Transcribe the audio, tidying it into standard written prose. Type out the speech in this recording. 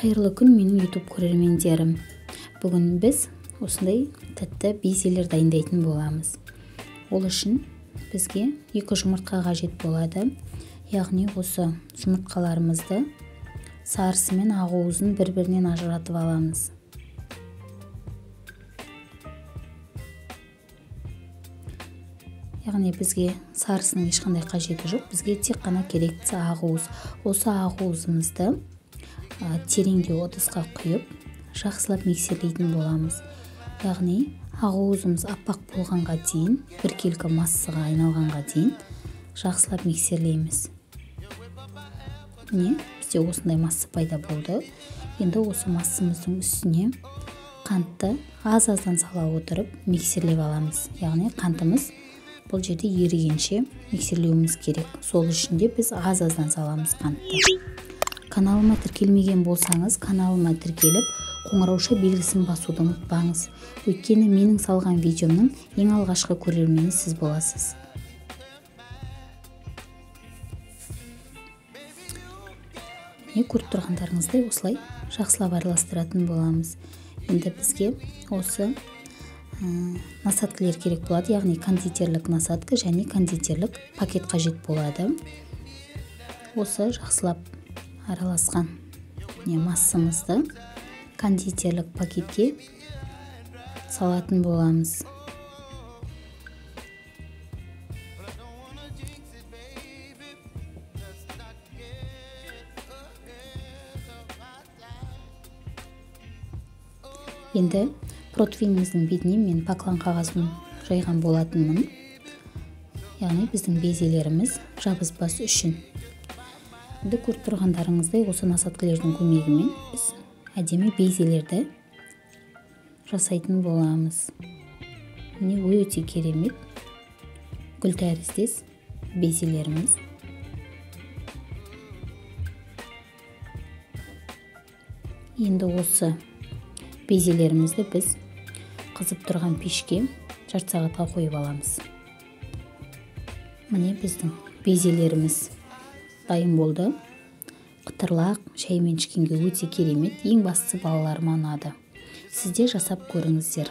Қайырлы күн менің YouTube көрермендерім. Бүгін біз осындай тәтті безелер дайындайтын боламыз. Ол үшін бізге 2 жұмыртқа қажет болады. Яғни осы жұмыртқаларымызды сарысы мен ақуызын бір-бірінен ажыратып аламыз. Яғни бізге сарысының ешқандай қажеті жоқ. Бізге тек қана керектісі ақуыз. Осы ақуызымызды тереңдеу ыдысқа құйып, жақсылап миксерлейтін боламыз. Яғни ақуызымыз аппақ болғанға дейін, біркелкі массаға айналғанға дейін жақсылап миксерлейміз. Міне, бізде осындай масса пайда болды. Енді осы массамыздың үстіне қантты аз-аздан сала отырып миксерлеп аламыз. Яғни қантымыз бұл жерде ерігенше миксерлеуіміз керек. Сол үшін де біз аз-аздан саламыз қантты. Каналыма тіркелмеген болсаңыз, каналыма тіркеліп, қоңырауша белгісін басуды ұмытпаңыз. Өйткені менің салған видеомның ең алғашқы көрермені сіз боласыз. Көріп тұрғандарыңыздай осылай жақсылап араластыратын боламыз. Енді бізге осы насаткілер керек болады, яғни кондитерлік насатка және кондитерлік пакет қажет болады. Осы жақсылап араласқан массамызды кондитерлік пакетке салатын боламыз. Енді противніміздің бетіне мен поклан қағазын жайған болатынмын. Яғни біздің безелеріміз жабыспас үшін. Енді көріп тұрғандарыңыздай осы насаткілердің көмегімен біз әдемі безелерді жасайтын боламыз. Міне өте керемет гүл тәріздес безелеріміз. Енді осы безелерімізді біз қызып тұрған пешке жарты сағатқа қойып аламыз. Міне біздің безелеріміз дайын болды. Қытырлақ шаймен ішкенге өте керемет. Ең бастысы балаларыма ұнады. Сізде жасап көріңіздер.